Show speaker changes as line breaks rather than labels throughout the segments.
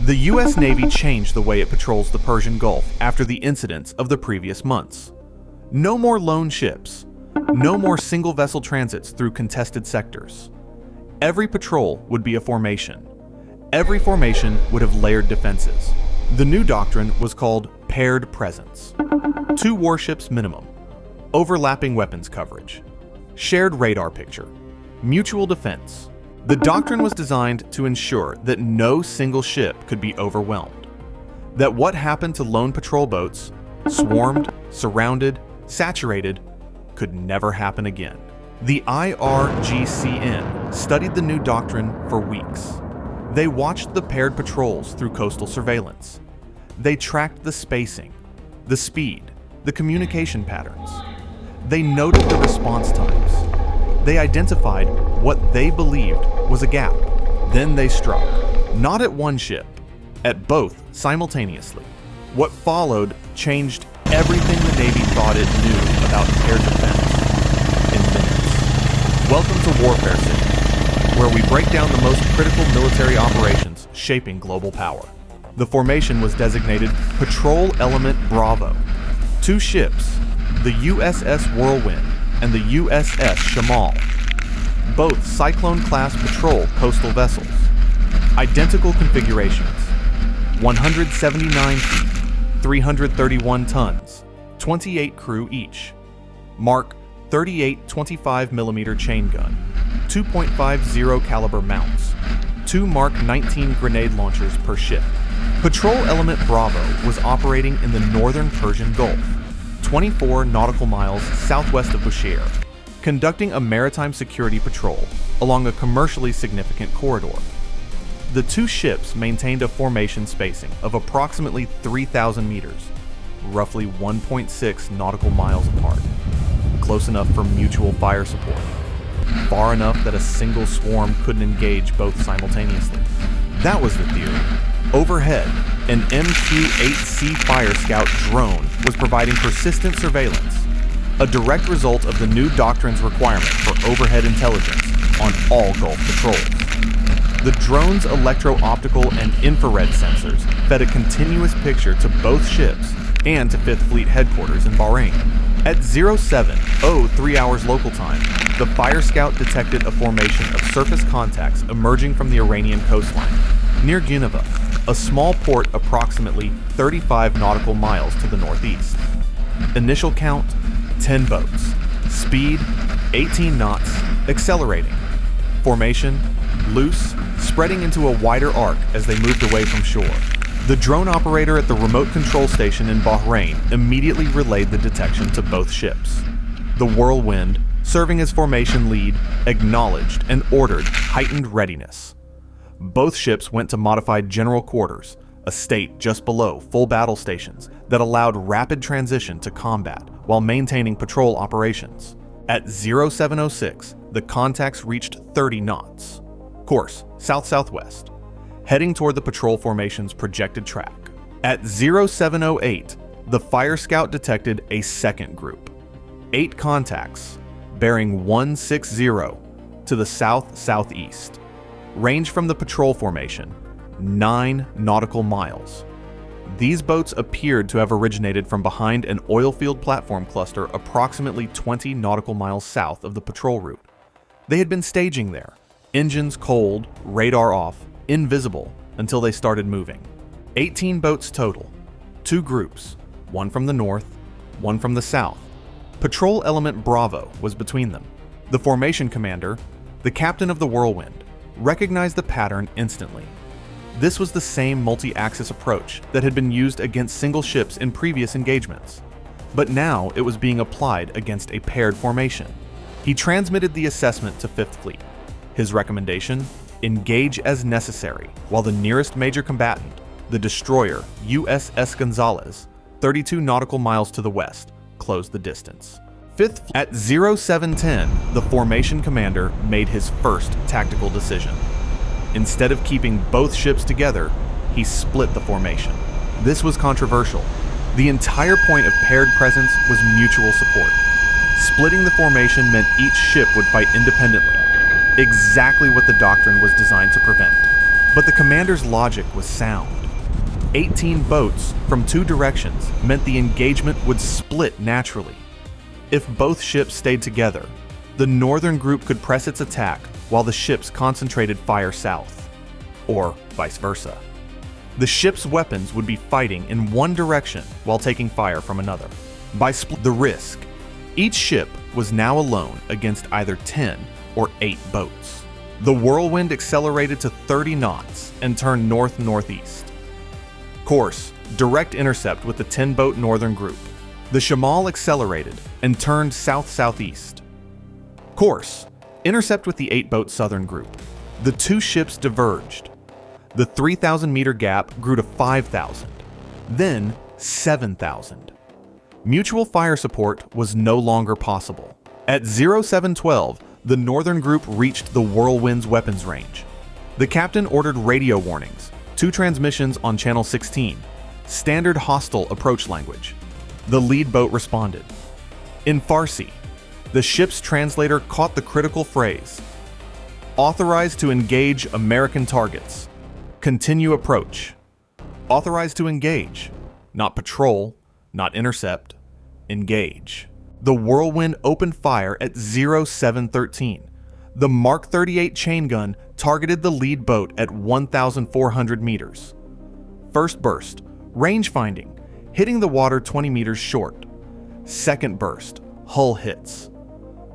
The U.S. Navy changed the way it patrols the Persian Gulf after the incidents of the previous months. No more lone ships. No more single-vessel transits through contested sectors. Every patrol would be a formation. Every formation would have layered defenses. The new doctrine was called paired presence. 2 warships minimum. Overlapping weapons coverage. Shared radar picture. Mutual defense. The doctrine was designed to ensure that no single ship could be overwhelmed. That what happened to lone patrol boats, swarmed, surrounded, saturated, could never happen again. The IRGCN studied the new doctrine for weeks. They watched the paired patrols through coastal surveillance. They tracked the spacing, the speed, the communication patterns. They noted the response times. They identified what they believed was a gap. Then they struck, not at one ship, at both simultaneously. What followed changed everything the Navy thought it knew about paired defense in minutes. Welcome to Warfare City, where we break down the most critical military operations shaping global power. The formation was designated Patrol Element Bravo. 2 ships, the USS Whirlwind and the USS Shamal, both Cyclone-class patrol coastal vessels. Identical configurations, 179 feet, 331 tons, 28 crew each. Mark 38 25mm chain gun, 2.50 caliber mounts, 2 Mark 19 grenade launchers per ship. Patrol Element Bravo was operating in the northern Persian Gulf, 24 nautical miles southwest of Bushehr, conducting a maritime security patrol along a commercially significant corridor. The 2 ships maintained a formation spacing of approximately 3,000 meters, roughly 1.6 nautical miles apart, close enough for mutual fire support, far enough that a single swarm couldn't engage both simultaneously. That was the theory. Overhead, an MQ-8C Fire Scout drone was providing persistent surveillance, a direct result of the new doctrine's requirement for overhead intelligence on all Gulf patrols. The drone's electro-optical and infrared sensors fed a continuous picture to both ships and to 5th Fleet headquarters in Bahrain. At 07:03 hours local time, the Fire Scout detected a formation of surface contacts emerging from the Iranian coastline, near Guneva, a small port approximately 35 nautical miles to the northeast. Initial count, 10 boats. Speed, 18 knots, accelerating. Formation, loose, spreading into a wider arc as they moved away from shore. The drone operator at the remote control station in Bahrain immediately relayed the detection to both ships. The Whirlwind, serving as formation lead, acknowledged and ordered heightened readiness. Both ships went to modified general quarters, a state just below full battle stations that allowed rapid transition to combat while maintaining patrol operations. At 0706, the contacts reached 30 knots. Course, south-southwest, heading toward the patrol formation's projected track. At 0708, the Fire Scout detected a second group. 8 contacts, bearing 160 to the south-southeast. Range from the patrol formation, 9 nautical miles. These boats appeared to have originated from behind an oil field platform cluster approximately 20 nautical miles south of the patrol route. They had been staging there, engines cold, radar off, invisible, until they started moving. 18 boats total, 2 groups, one from the north, one from the south. Patrol Element Bravo was between them. The formation commander, the captain of the Whirlwind, recognized the pattern instantly. This was the same multi-axis approach that had been used against single ships in previous engagements, but now it was being applied against a paired formation. He transmitted the assessment to 5th Fleet. His recommendation: engage as necessary, while the nearest major combatant, the destroyer USS Gonzalez, 32 nautical miles to the west, closed the distance. At 0710, the formation commander made his first tactical decision. Instead of keeping both ships together, he split the formation. This was controversial. The entire point of paired presence was mutual support. Splitting the formation meant each ship would fight independently, exactly what the doctrine was designed to prevent. But the commander's logic was sound. 18 boats from 2 directions meant the engagement would split naturally. If both ships stayed together, the northern group could press its attack while the ships concentrated fire south, or vice versa. The ship's weapons would be fighting in one direction while taking fire from another. By the risk, each ship was now alone against either 10 or 8 boats. The Whirlwind accelerated to 30 knots and turned north-northeast. Course: direct intercept with the 10-boat northern group. The Shamal accelerated and turned south-southeast. Course: intercept with the 8-boat southern group. The 2 ships diverged. The 3,000-meter gap grew to 5,000, then 7,000. Mutual fire support was no longer possible. At 0712, the northern group reached the Whirlwind's weapons range. The captain ordered radio warnings, 2 transmissions on channel 16, standard hostile approach language. The lead boat responded. In Farsi, the ship's translator caught the critical phrase, "Authorized to engage American targets. Continue approach." Authorized to engage, not patrol, not intercept, engage. The Whirlwind opened fire at 0713. The Mark 38 chain gun targeted the lead boat at 1,400 meters. First burst, range finding, hitting the water 20 meters short. Second burst, hull hits.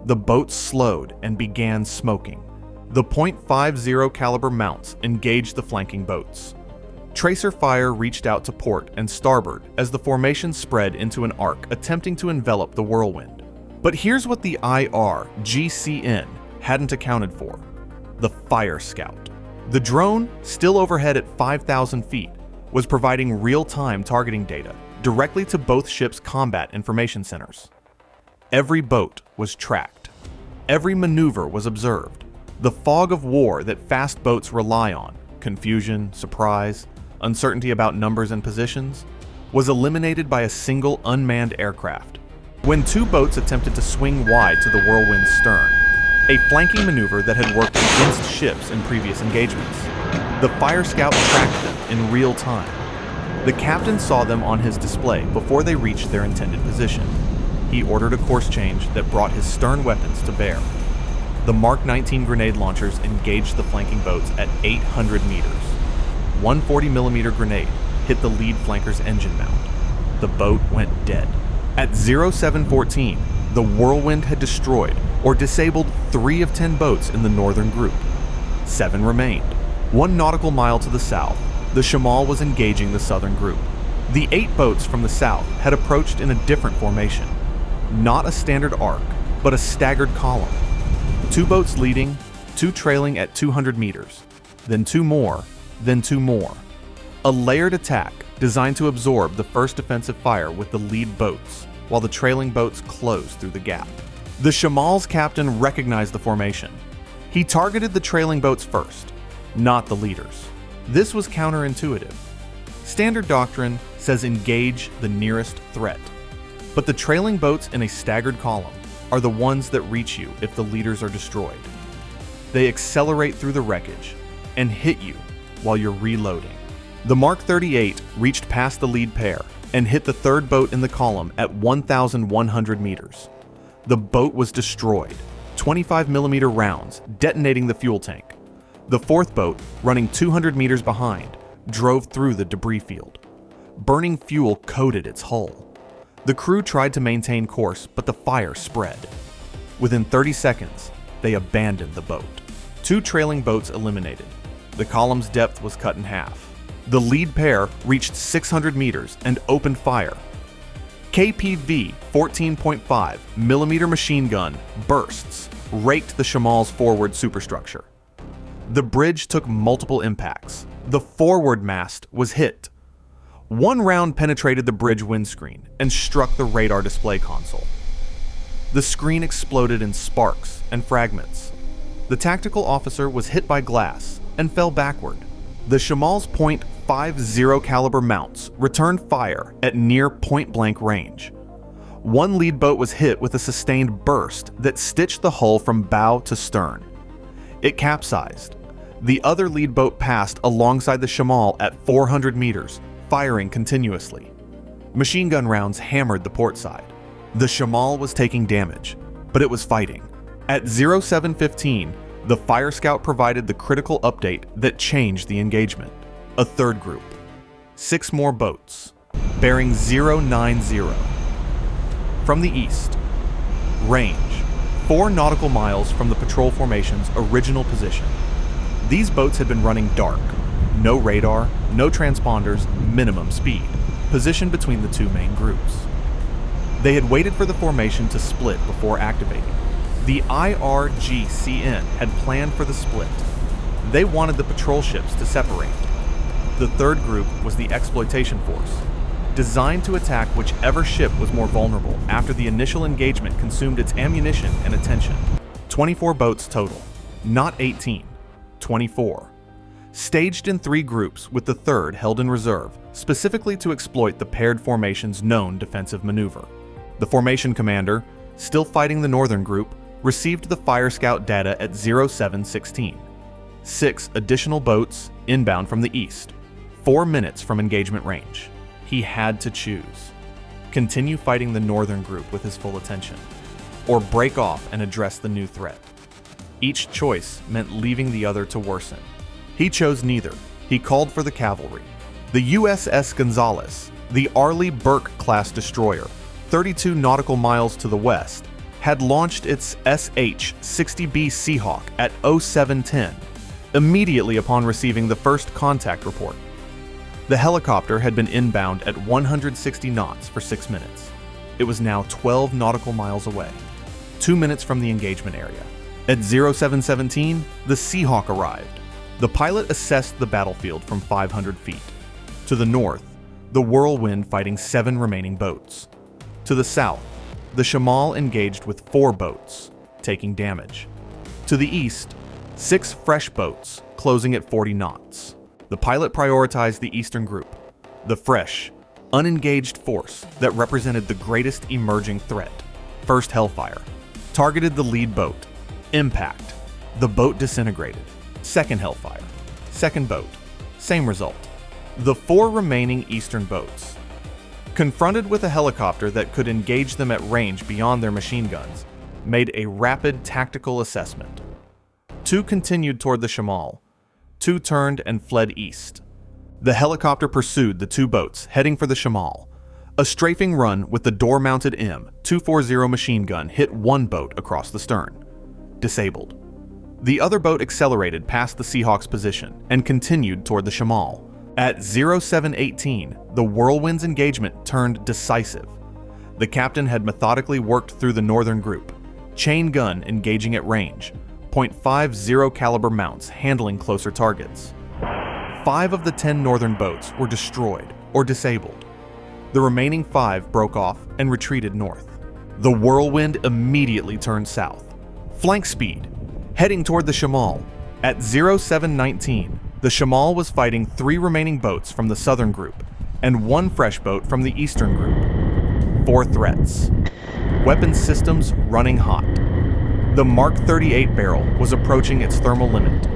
The boat slowed and began smoking. The .50 caliber mounts engaged the flanking boats. Tracer fire reached out to port and starboard as the formation spread into an arc attempting to envelop the Whirlwind. But here's what the IRGCN hadn't accounted for: the Fire Scout. The drone, still overhead at 5,000 feet, was providing real-time targeting data directly to both ships' combat information centers. Every boat was tracked. Every maneuver was observed. The fog of war that fast boats rely on, confusion, surprise, uncertainty about numbers and positions, was eliminated by a single unmanned aircraft. When 2 boats attempted to swing wide to the Whirlwind's stern, a flanking maneuver that had worked against ships in previous engagements, the Fire Scout tracked them in real time. The captain saw them on his display before they reached their intended position. He ordered a course change that brought his stern weapons to bear. The Mark 19 grenade launchers engaged the flanking boats at 800 meters. One 40mm grenade hit the lead flanker's engine mount. The boat went dead. At 0714, the Whirlwind had destroyed or disabled 3 of 10 boats in the northern group. 7 remained. 1 nautical mile to the south, the Shamal was engaging the southern group. The 8 boats from the south had approached in a different formation. Not a standard arc, but a staggered column. 2 boats leading, 2 trailing at 200 meters, then 2 more, then 2 more. A layered attack designed to absorb the first defensive fire with the lead boats, while the trailing boats closed through the gap. The Shamal's captain recognized the formation. He targeted the trailing boats first, not the leaders. This was counterintuitive. Standard doctrine says engage the nearest threat, but the trailing boats in a staggered column are the ones that reach you if the leaders are destroyed. They accelerate through the wreckage and hit you while you're reloading. The Mark 38 reached past the lead pair and hit the 3rd boat in the column at 1,100 meters. The boat was destroyed, 25mm rounds detonating the fuel tank. The 4th boat, running 200 meters behind, drove through the debris field. Burning fuel coated its hull. The crew tried to maintain course, but the fire spread. Within 30 seconds, they abandoned the boat. 2 trailing boats eliminated. The column's depth was cut in half. The lead pair reached 600 meters and opened fire. KPV 14.5mm machine gun bursts raked the Shamal's forward superstructure. The bridge took multiple impacts. The forward mast was hit. 1 round penetrated the bridge windscreen and struck the radar display console. The screen exploded in sparks and fragments. The tactical officer was hit by glass and fell backward. The Shamal's .50 caliber mounts returned fire at near point-blank range. 1 lead boat was hit with a sustained burst that stitched the hull from bow to stern. It capsized. The other lead boat passed alongside the Shamal at 400 meters, firing continuously. Machine gun rounds hammered the port side. The Shamal was taking damage, but it was fighting. At 07:15, the Fire Scout provided the critical update that changed the engagement. A third group. 6 more boats, bearing 090. From the east. Range. 4 nautical miles from the patrol formation's original position. These boats had been running dark. No radar, no transponders, minimum speed, positioned between the 2 main groups. They had waited for the formation to split before activating. The IRGCN had planned for the split. They wanted the patrol ships to separate. The third group was the exploitation force, designed to attack whichever ship was more vulnerable after the initial engagement consumed its ammunition and attention. 24 boats total, not 18, 24. Staged in 3 groups with the third held in reserve, specifically to exploit the paired formation's known defensive maneuver. The formation commander, still fighting the northern group, received the Fire Scout data at 07:16. 6 additional boats inbound from the east, 4 minutes from engagement range. He had to choose. Continue fighting the northern group with his full attention, or break off and address the new threat. Each choice meant leaving the other to worsen. He chose neither. He called for the cavalry. The USS Gonzales, the Arleigh-Burke-class destroyer, 32 nautical miles to the west, had launched its SH-60B Seahawk at 07:10, immediately upon receiving the first contact report. The helicopter had been inbound at 160 knots for 6 minutes. It was now 12 nautical miles away, 2 minutes from the engagement area. At 07:17, the Seahawk arrived. The pilot assessed the battlefield from 500 feet. To the north, the Whirlwind fighting 7 remaining boats. To the south, the Shamal engaged with 4 boats, taking damage. To the east, 6 fresh boats, closing at 40 knots. The pilot prioritized the eastern group, the fresh, unengaged force that represented the greatest emerging threat. First Hellfire. Targeted the lead boat. Impact. The boat disintegrated. Second Hellfire. Second boat. Same result. The 4 remaining eastern boats. Confronted with a helicopter that could engage them at range beyond their machine guns, made a rapid tactical assessment. 2 continued toward the Shamal. 2 turned and fled east. The helicopter pursued the 2 boats, heading for the Shamal. A strafing run with the door-mounted M240 machine gun hit 1 boat across the stern. Disabled. The other boat accelerated past the Seahawk's position and continued toward the Shamal. At 07:18, the Whirlwind's engagement turned decisive. The captain had methodically worked through the northern group, chain gun engaging at range, .50 caliber mounts handling closer targets. 5 of the 10 northern boats were destroyed or disabled. The remaining 5 broke off and retreated north. The Whirlwind immediately turned south. Flank speed, heading toward the Shamal. At 07:19, the Shamal was fighting 3 remaining boats from the southern group and 1 fresh boat from the eastern group. 4 threats. Weapons systems running hot. The Mark 38 barrel was approaching its thermal limit.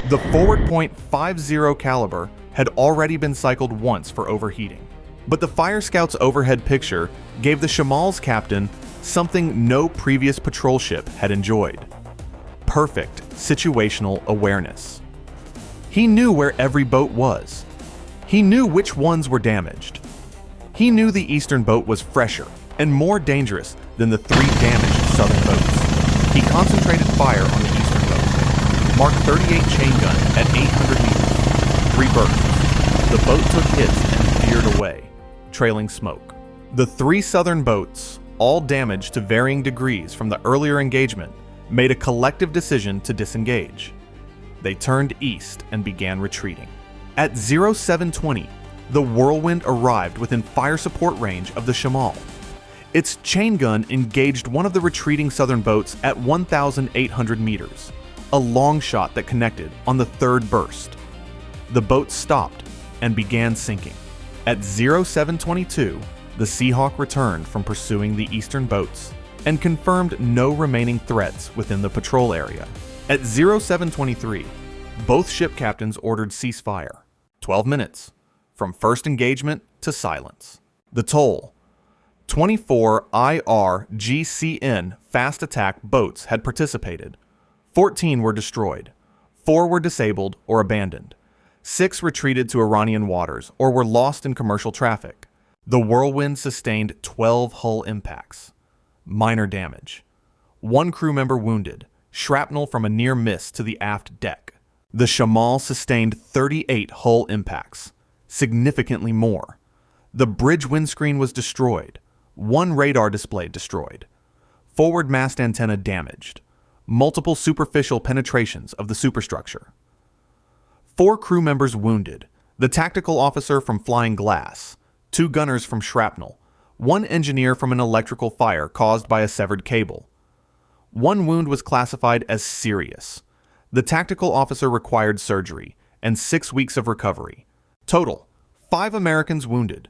The forward .50 caliber had already been cycled once for overheating. But the Fire Scout's overhead picture gave the Shamal's captain something no previous patrol ship had enjoyed. Perfect situational awareness. He knew where every boat was. He knew which ones were damaged. He knew the eastern boat was fresher and more dangerous than the 3 damaged southern boats. He concentrated fire on the eastern boat. Mark 38 chain gun at 800 meters. 3 bursts. The boat took hits and veered away, trailing smoke. The 3 southern boats, all damaged to varying degrees from the earlier engagement, made a collective decision to disengage. They turned east and began retreating. At 07:20, the Whirlwind arrived within fire support range of the Shamal. Its chain gun engaged one of the retreating southern boats at 1,800 meters, a long shot that connected on the 3rd burst. The boat stopped and began sinking. At 07:22, the Seahawk returned from pursuing the eastern boats and confirmed no remaining threats within the patrol area. At 07:23, Both ship captains ordered ceasefire. 12 minutes, from first engagement to silence. The toll: 24 IRGCN fast attack boats had participated. 14 were destroyed. 4 were disabled or abandoned. 6 retreated to Iranian waters or were lost in commercial traffic. The Whirlwind sustained 12 hull impacts. Minor damage: 1 crew member wounded, shrapnel from a near miss to the aft deck. The Shamal sustained 38 hull impacts, significantly more. The bridge windscreen was destroyed. 1 radar display destroyed. Forward mast antenna damaged. Multiple superficial penetrations of the superstructure. 4 crew members wounded, the tactical officer from flying glass, 2 gunners from shrapnel, 1 engineer from an electrical fire caused by a severed cable. 1 wound was classified as serious. The tactical officer required surgery and 6 weeks of recovery. Total: 5 Americans wounded,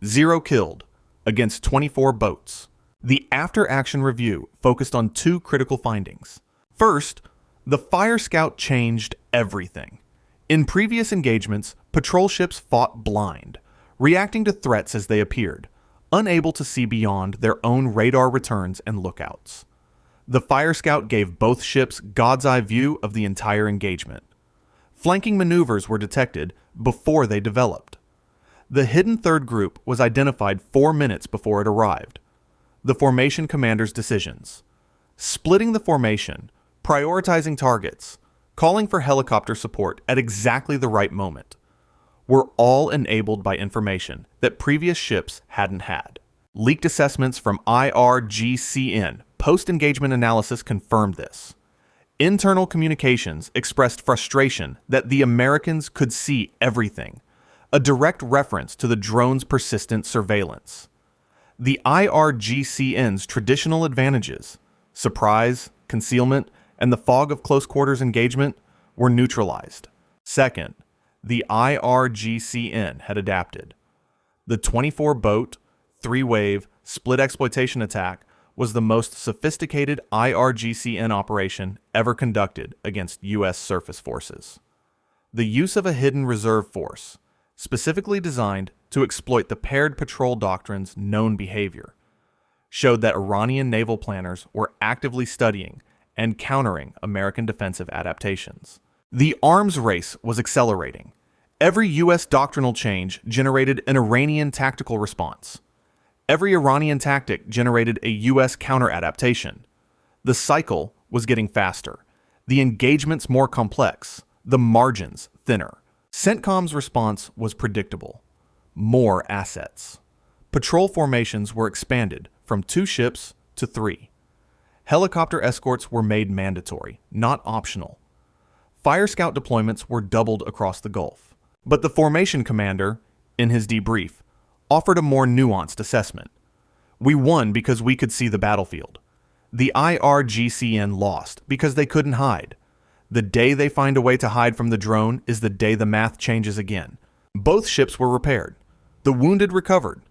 0 killed, against 24 boats. The after-action review focused on 2 critical findings. First, the Fire Scout changed everything. In previous engagements, patrol ships fought blind, reacting to threats as they appeared, unable to see beyond their own radar returns and lookouts. The Fire Scout gave both ships God's eye view of the entire engagement. Flanking maneuvers were detected before they developed. The hidden third group was identified 4 minutes before it arrived. The formation commander's decisions: splitting the formation, prioritizing targets, calling for helicopter support at exactly the right moment, were all enabled by information that previous ships hadn't had. Leaked assessments from IRGCN post-engagement analysis confirmed this. Internal communications expressed frustration that the Americans could see everything, a direct reference to the drone's persistent surveillance. The IRGCN's traditional advantages, surprise, concealment, and the fog of close quarters engagement, were neutralized. Second, the IRGCN had adapted. The 24-boat, 3-wave, split exploitation attack was the most sophisticated IRGCN operation ever conducted against U.S. surface forces. The use of a hidden reserve force, specifically designed to exploit the paired patrol doctrine's known behavior, showed that Iranian naval planners were actively studying and countering American defensive adaptations. The arms race was accelerating. Every U.S. doctrinal change generated an Iranian tactical response. Every Iranian tactic generated a U.S. counter-adaptation. The cycle was getting faster, the engagements more complex, the margins thinner. CENTCOM's response was predictable: more assets. Patrol formations were expanded from 2 ships to 3. Helicopter escorts were made mandatory, not optional. Fire Scout deployments were doubled across the Gulf. But the formation commander, in his debrief, offered a more nuanced assessment. We won because we could see the battlefield. The IRGCN lost because they couldn't hide. The day they find a way to hide from the drone is the day the math changes again. Both ships were repaired. The wounded recovered.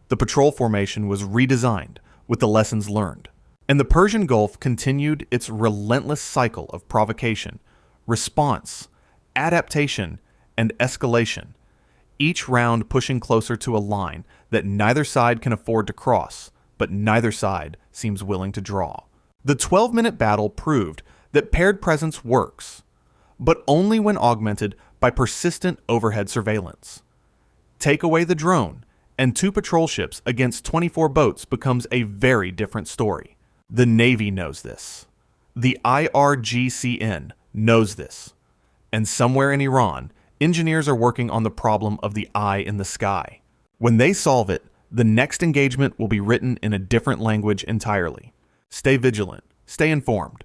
The patrol formation was redesigned with the lessons learned. And the Persian Gulf continued its relentless cycle of provocation, response, adaptation, and escalation, each round pushing closer to a line that neither side can afford to cross, but neither side seems willing to draw. The 12-minute battle proved that paired presence works, but only when augmented by persistent overhead surveillance. Take away the drone, and 2 patrol ships against 24 boats becomes a very different story. The Navy knows this. The IRGCN knows this. And somewhere in Iran, engineers are working on the problem of the eye in the sky. When they solve it, the next engagement will be written in a different language entirely. Stay vigilant. Stay informed.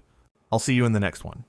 I'll see you in the next one.